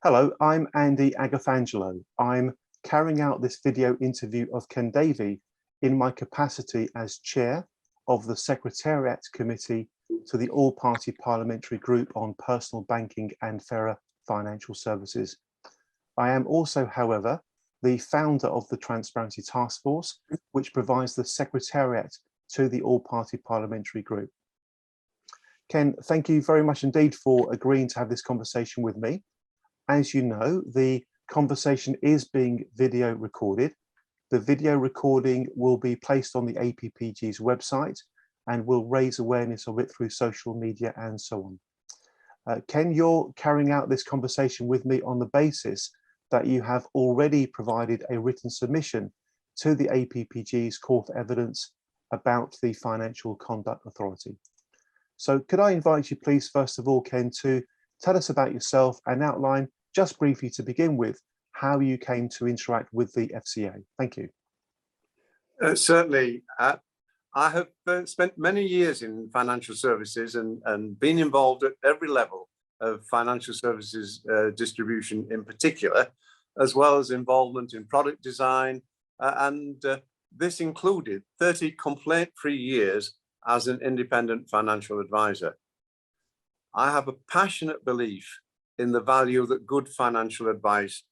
Hello, I'm Andy Agafangelo. I'm carrying out this video interview of Ken Davy in my capacity as Chair of the Secretariat Committee to the All-Party Parliamentary Group on Personal Banking and Fairer Financial Services. I am also, however, the founder of the Transparency Task Force, which provides the Secretariat to the All-Party Parliamentary Group. Ken, thank you very much indeed for agreeing to have this conversation with me. As you know, the conversation is being video recorded. The video recording will be placed on the APPG's website and will raise awareness of it through social media and so on. Ken, you're carrying out this conversation with me on the basis that you have already provided a written submission to the APPG's court evidence about the Financial Conduct Authority. So could I invite you please, first of all, Ken, to tell us about yourself and outline just briefly to begin with how you came to interact with the FCA. Thank you. Certainly. I have spent many years in financial services and been involved at every level of financial services distribution in particular, as well as involvement in product design. This included 30 complaint-free years as an independent financial advisor. I have a passionate belief in the value that good financial advice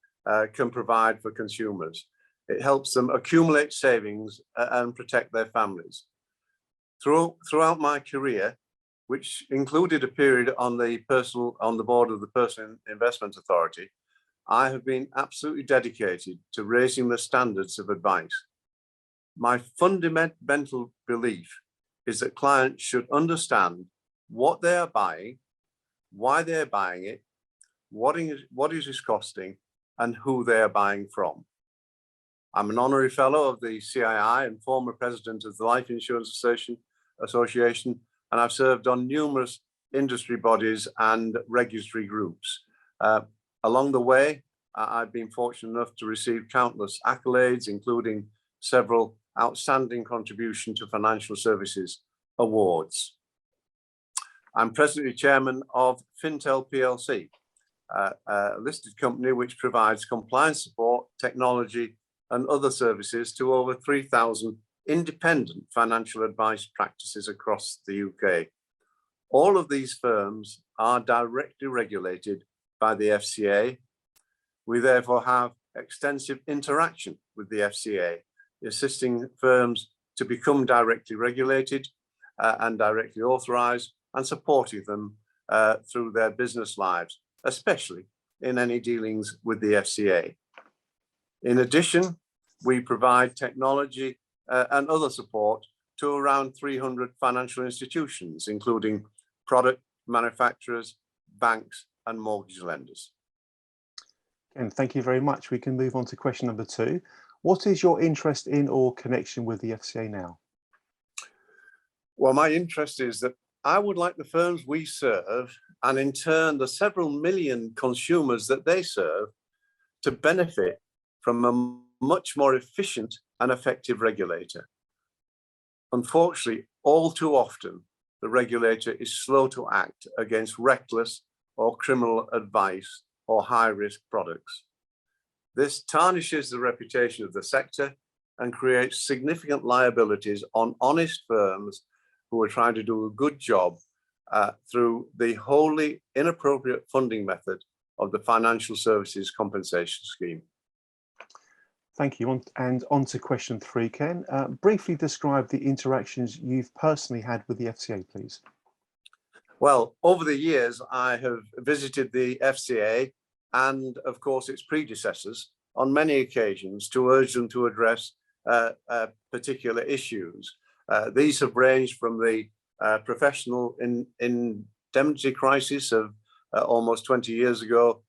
can provide for consumers. It helps them accumulate savings and protect their families. Throughout my career, which included a period on the board of the Personal Investment Authority, I have been absolutely dedicated to raising the standards of advice. My fundamental belief is that clients should understand what they are buying, why they're buying it, what is it costing, and who they are buying from. I'm an honorary fellow of the CII and former president of the Life Insurance Association, and I've served on numerous industry bodies and regulatory groups. Along the way, I've been fortunate enough to receive countless accolades, including several outstanding contribution to financial services awards. I'm presently chairman of Fintel PLC, a listed company which provides compliance support, technology, and other services to over 3,000 independent financial advice practices across the UK. All of these firms are directly regulated by the FCA. We therefore have extensive interaction with the FCA, assisting firms to become directly regulated and directly authorised, and supporting them through their business lives, especially in any dealings with the FCA. In addition, we provide technology and other support to around 300 financial institutions, including product manufacturers, banks, and mortgage lenders. And thank you very much. We can move on to question number 2. What is your interest in or connection with the FCA now? Well, my interest is that I would like the firms we serve, and in turn the several million consumers that they serve, to benefit from a much more efficient and effective regulator. Unfortunately, all too often, the regulator is slow to act against reckless or criminal advice or high-risk products. This tarnishes the reputation of the sector and creates significant liabilities on honest firms who are trying to do a good job through the wholly inappropriate funding method of the Financial Services Compensation Scheme. Thank you. And on to question 3, Ken. Briefly describe the interactions you've personally had with the FCA, please. Well, over the years, I have visited the FCA and, of course, its predecessors on many occasions to urge them to address particular issues. These have ranged from the professional indemnity crisis of almost 20 years ago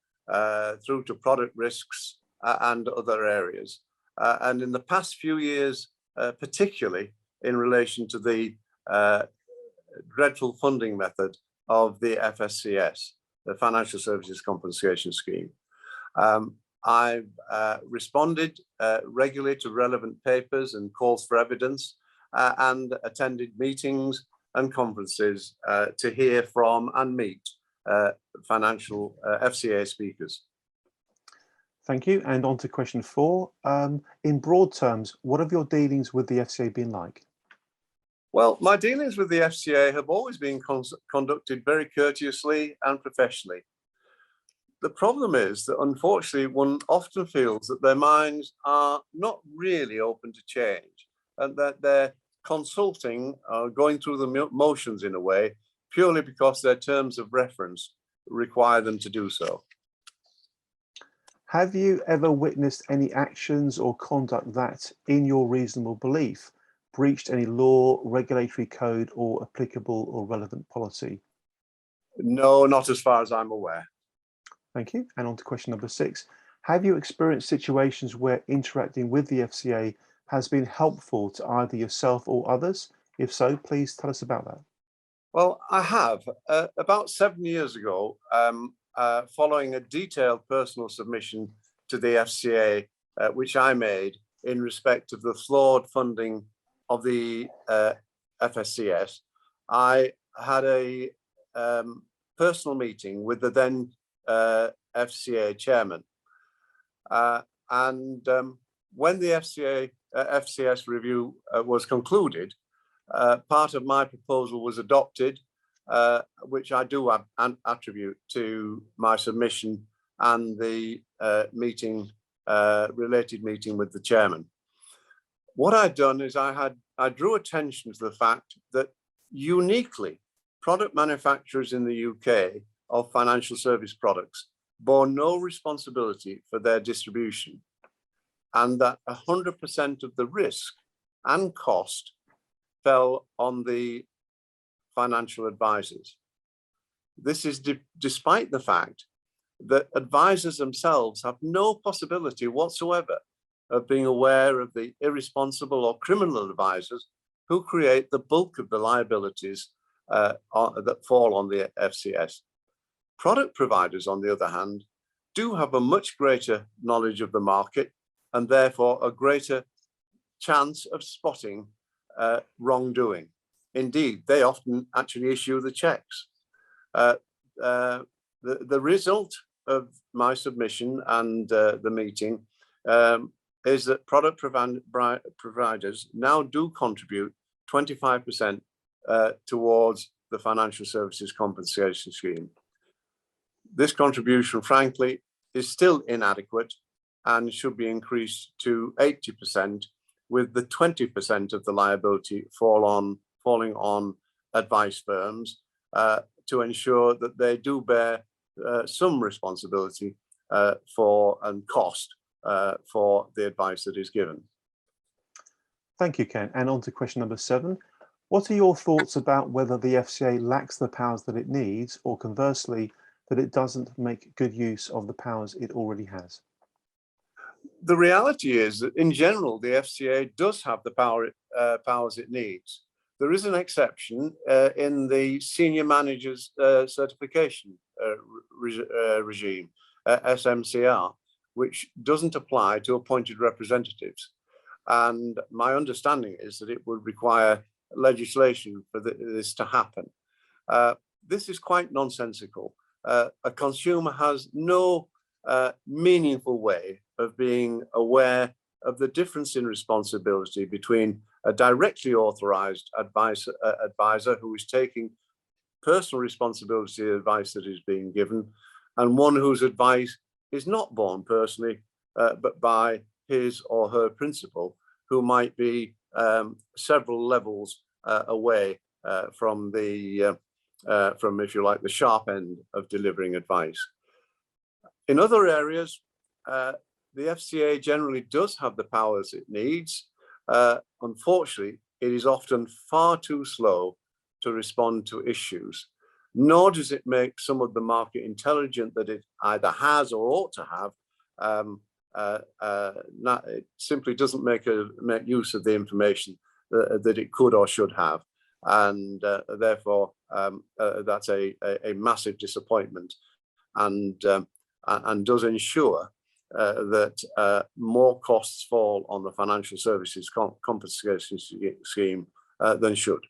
through to product risks and other areas. And in the past few years, particularly in relation to the dreadful funding method of the FSCS, the Financial Services Compensation Scheme. I've responded regularly to relevant papers and calls for evidence and attended meetings and conferences to hear from and meet financial FCA speakers. Thank you. And on to question 4. In broad terms, what have your dealings with the FCA been like? Well, my dealings with the FCA have always been conducted very courteously and professionally. The problem is that, unfortunately, one often feels that their minds are not really open to change, and that they're consulting, going through the motions in a way, purely because their terms of reference require them to do so. Have you ever witnessed any actions or conduct that, in your reasonable belief, breached any law, regulatory code, or applicable or relevant policy? No, not as far as I'm aware. Thank you. And on to question number 6. Have you experienced situations where interacting with the FCA has been helpful to either yourself or others? If so, please tell us about that. Well, I have. About 7 years ago, following a detailed personal submission to the FCA, which I made in respect of the flawed funding of the FSCS, I had a personal meeting with the then FCA chairman. When the FCS review was concluded, part of my proposal was adopted, which I do attribute to my submission and the related meeting with the chairman. What I'd done is I drew attention to the fact that uniquely product manufacturers in the UK of financial service products bore no responsibility for their distribution, and that 100% of the risk and cost fell on the financial advisors. This is despite the fact that advisors themselves have no possibility whatsoever of being aware of the irresponsible or criminal advisors who create the bulk of the liabilities that fall on the FCS. Product providers, on the other hand, do have a much greater knowledge of the market and therefore a greater chance of spotting wrongdoing. Indeed, they often actually issue the checks. The result of my submission and the meeting is that product providers now do contribute 25% towards the financial services compensation scheme. This contribution, frankly, is still inadequate and should be increased to 80%, with the 20% of the liability falling on advice firms to ensure that they do bear some responsibility for and cost for the advice that is given. Thank you, Ken. And on to question number 7. What are your thoughts about whether the FCA lacks the powers that it needs, or conversely, that it doesn't make good use of the powers it already has? The reality is that in general, the FCA does have the powers it needs. There is an exception in the senior managers certification regime, SMCR, which doesn't apply to appointed representatives. And my understanding is that it would require legislation for this to happen. This is quite nonsensical. A consumer has no meaningful way of being aware of the difference in responsibility between a directly authorized advisor who is taking personal responsibility of the advice that is being given, and one whose advice is not borne personally, but by his or her principal, who might be several levels away from if you like, the sharp end of delivering advice. In other areas, the FCA generally does have the powers it needs. Unfortunately, it is often far too slow to respond to issues, nor does it make some of the market intelligent that it either has or ought to have. It simply doesn't make use of the information that it could or should have. And therefore, that's a massive disappointment, and does ensure that more costs fall on the financial services compensation scheme than should.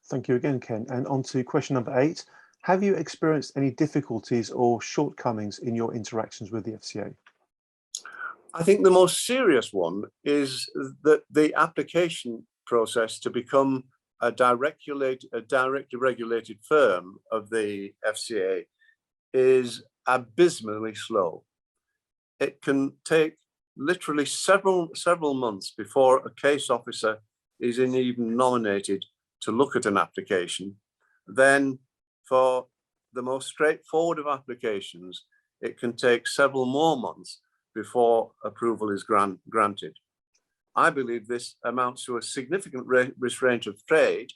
Thank you again, Ken. And on to question number 8. Have you experienced any difficulties or shortcomings in your interactions with the FCA? I think the most serious one is that the application process to become a directly regulated firm of the FCA is abysmally slow. It can take literally several months before a case officer is even nominated to look at an application. Then for the most straightforward of applications, it can take several more months before approval is granted. I believe this amounts to a significant restraint of trade,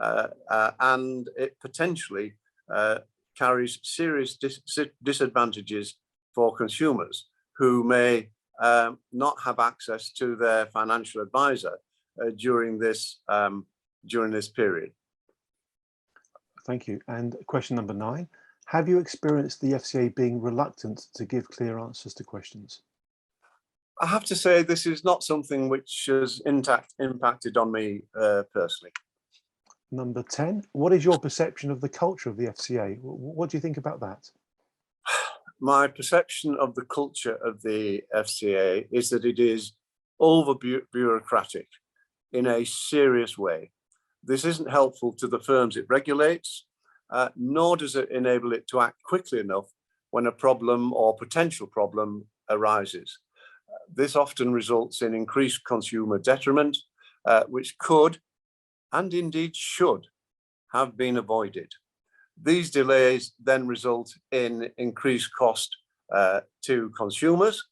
and it potentially carries serious disadvantages for consumers who may not have access to their financial advisor during this period. Thank you. And question number 9. Have you experienced the FCA being reluctant to give clear answers to questions? I have to say this is not something which has impacted on me personally. Number 10. What is your perception of the culture of the FCA? What do you think about that? My perception of the culture of the FCA is that it is over bureaucratic in a serious way. This isn't helpful to the firms it regulates, nor does it enable it to act quickly enough when a problem or potential problem arises. This often results in increased consumer detriment, which could, and indeed should, have been avoided. These delays then result in increased cost to consumers,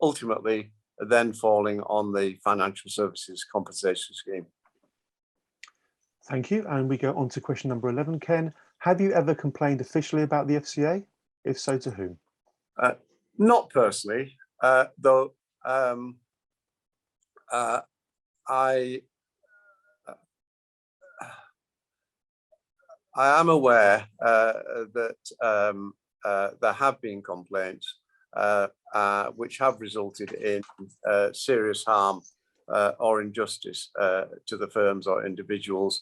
ultimately then falling on the financial services compensation scheme. Thank you. And we go on to question number 11, Ken. Have you ever complained officially about the FCA? If so, to whom? Not personally, though I am aware that there have been complaints which have resulted in serious harm or injustice to the firms or individuals,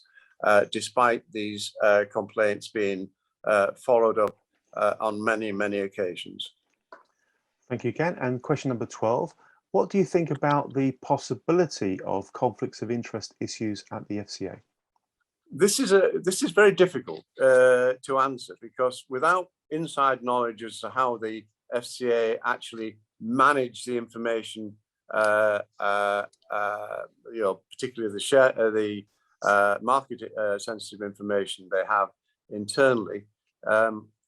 despite these complaints being followed up on many occasions. Thank you, Ken. And question number 12. What do you think about the possibility of conflicts of interest issues at the FCA? This is very difficult to answer, because without inside knowledge as to how the FCA actually manage the information, particularly the market sensitive information they have internally,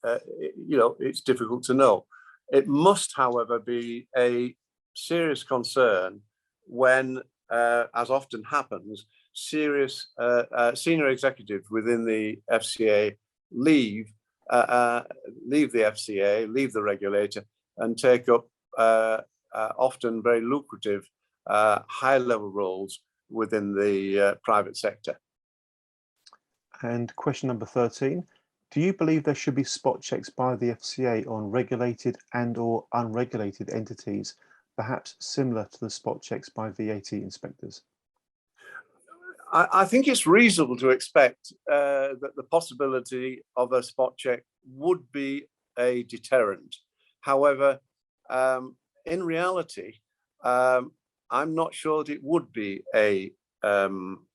it's difficult to know. It must, however, be a serious concern when, as often happens, serious senior executives within the FCA leave the FCA, leave the regulator, and take up often very lucrative high-level roles within the private sector. And question number 13. Do you believe there should be spot checks by the FCA on regulated and/or unregulated entities, perhaps similar to the spot checks by VAT inspectors? I think it's reasonable to expect that the possibility of a spot check would be a deterrent. However, in reality, I'm not sure that it would be a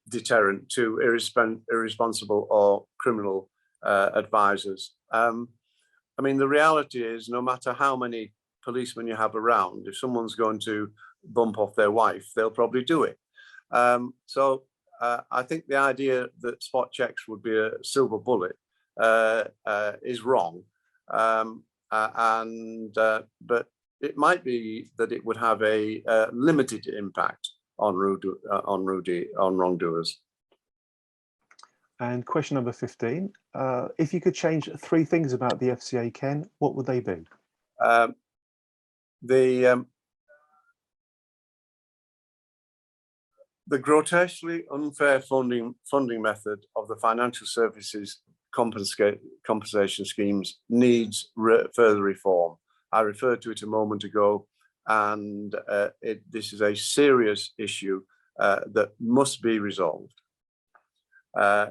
deterrent to irresponsible or criminal advisors. I mean, the reality is, no matter how many policemen you have around, if someone's going to bump off their wife, they'll probably do it. So I think the idea that spot checks would be a silver bullet is wrong, but it might be that it would have a limited impact on wrongdoers. And question number 15. If you could change 3 things about the FCA, Ken, what would they be? The grotesquely unfair funding method of the financial services compensation schemes needs further reform. I referred to it a moment ago, and this is a serious issue that must be resolved.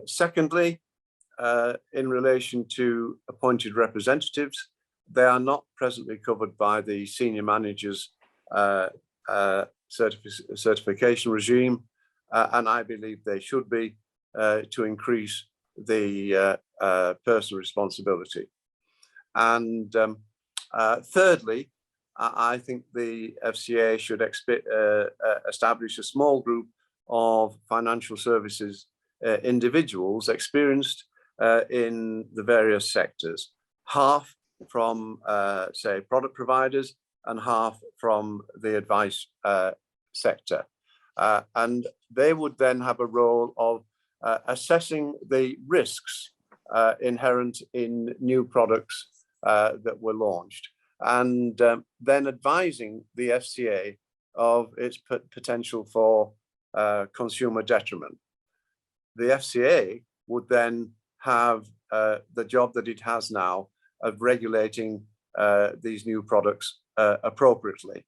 Secondly, in relation to appointed representatives, they are not presently covered by the senior managers certification regime, and I believe they should be to increase the personal responsibility. And thirdly, I think the FCA should establish a small group of financial services individuals experienced in the various sectors, half from, say, product providers and half from the advice sector. And they would then have a role of assessing the risks inherent in new products that were launched, and then advising the FCA of its potential for consumer detriment. The FCA would then have the job that it has now of regulating these new products appropriately.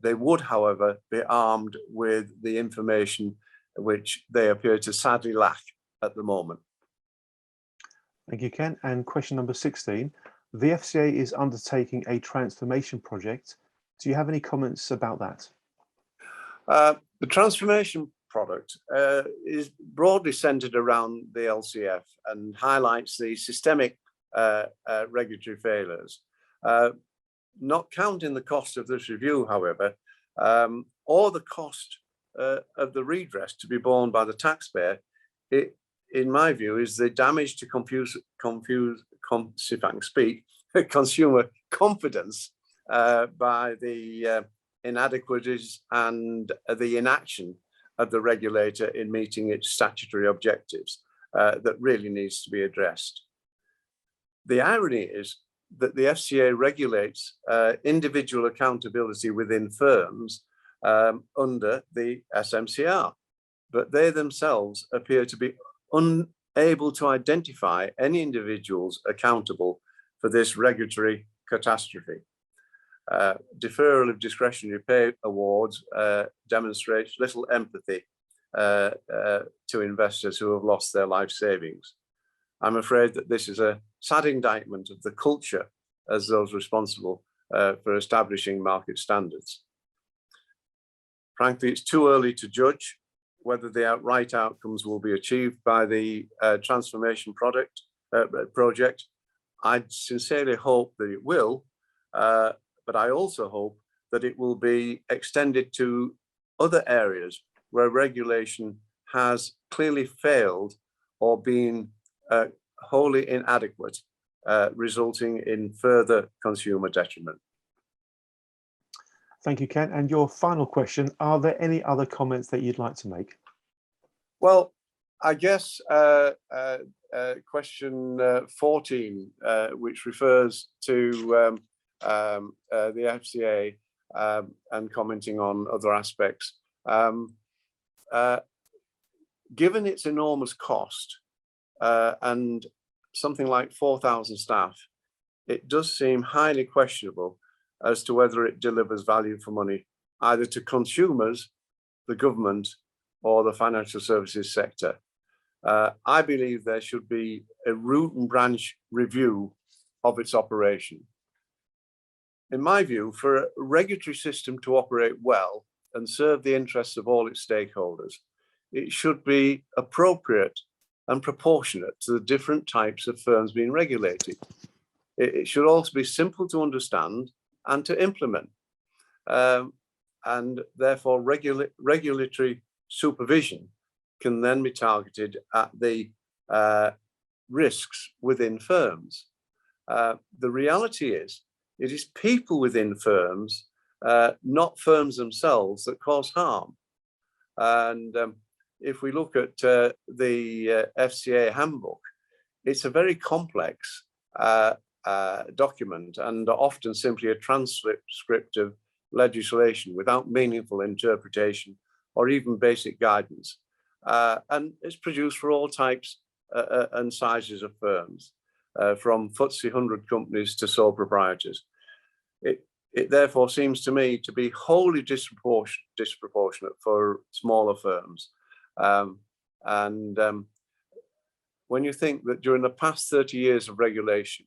They would, however, be armed with the information which they appear to sadly lack at the moment. Thank you, Ken. And question number 16. The FCA is undertaking a transformation project. Do you have any comments about that? The transformation product is broadly centered around the LCF and highlights the systemic regulatory failures. Not counting the cost of this review, however, or the cost of the redress to be borne by the taxpayer, it, in my view, is the damage to consumer confidence by the inadequacies and the inaction of the regulator in meeting its statutory objectives that really needs to be addressed. The irony is that the FCA regulates individual accountability within firms under the SMCR, but they themselves appear to be unable to identify any individuals accountable for this regulatory catastrophe. Deferral of discretionary pay awards demonstrates little empathy to investors who have lost their life savings. I'm afraid that this is a sad indictment of the culture as those responsible for establishing market standards. Frankly, it's too early to judge whether the right outcomes will be achieved by the transformation project. I sincerely hope that it will, but I also hope that it will be extended to other areas where regulation has clearly failed or been wholly inadequate, resulting in further consumer detriment. Thank you, Ken. And your final question, are there any other comments that you'd like to make? Well, I guess question 14, which refers to the FCA and commenting on other aspects. Given its enormous cost and something like 4,000 staff, it does seem highly questionable as to whether it delivers value for money, either to consumers, the government, or the financial services sector. I believe there should be a root and branch review of its operation. In my view, for a regulatory system to operate well and serve the interests of all its stakeholders, it should be appropriate and proportionate to the different types of firms being regulated. It should also be simple to understand and to implement. And therefore, regulatory supervision can then be targeted at the risks within firms. The reality is, it is people within firms, not firms themselves, that cause harm. And if we look at the FCA handbook, it's a very complex document and often simply a transcript of legislation without meaningful interpretation or even basic guidance. And it's produced for all types and sizes of firms, from FTSE 100 companies to sole proprietors. It therefore seems to me to be wholly disproportionate for smaller firms. when you think that during the past 30 years of regulation,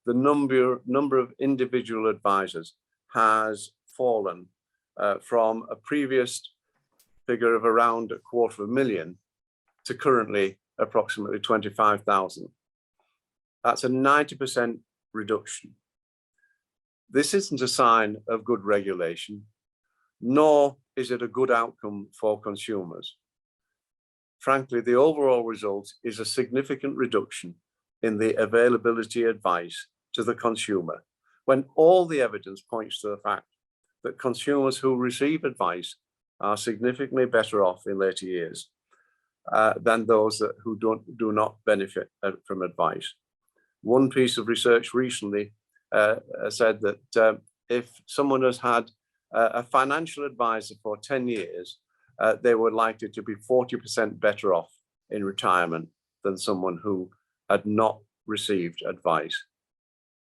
the number of individual advisors has fallen from a previous figure of around 250,000 to currently approximately 25,000. That's a 90% reduction. This isn't a sign of good regulation, nor is it a good outcome for consumers. Frankly, the overall result is a significant reduction in the availability of advice to the consumer, when all the evidence points to the fact that consumers who receive advice are significantly better off in later years than those who do not benefit from advice. One piece of research recently said that if someone has had a financial advisor for 10 years, they were likely to be 40% better off in retirement than someone who had not received advice.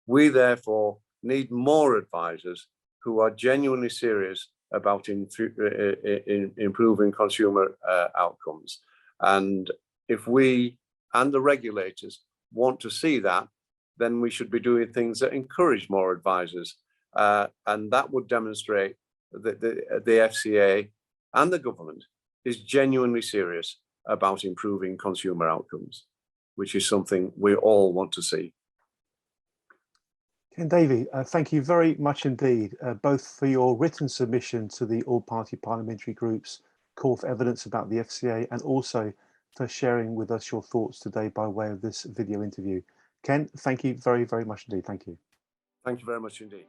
We therefore need more advisors who are genuinely serious about improving consumer outcomes. And if we and the regulators want to see that, then we should be doing things that encourage more advisors. And that would demonstrate that the FCA and the government is genuinely serious about improving consumer outcomes, which is something we all want to see. Ken Davy, thank you very much indeed, both for your written submission to the all-party parliamentary group's call for evidence about the FCA, and also for sharing with us your thoughts today by way of this video interview. Ken, thank you very, very much indeed. Thank you. Thank you very much indeed.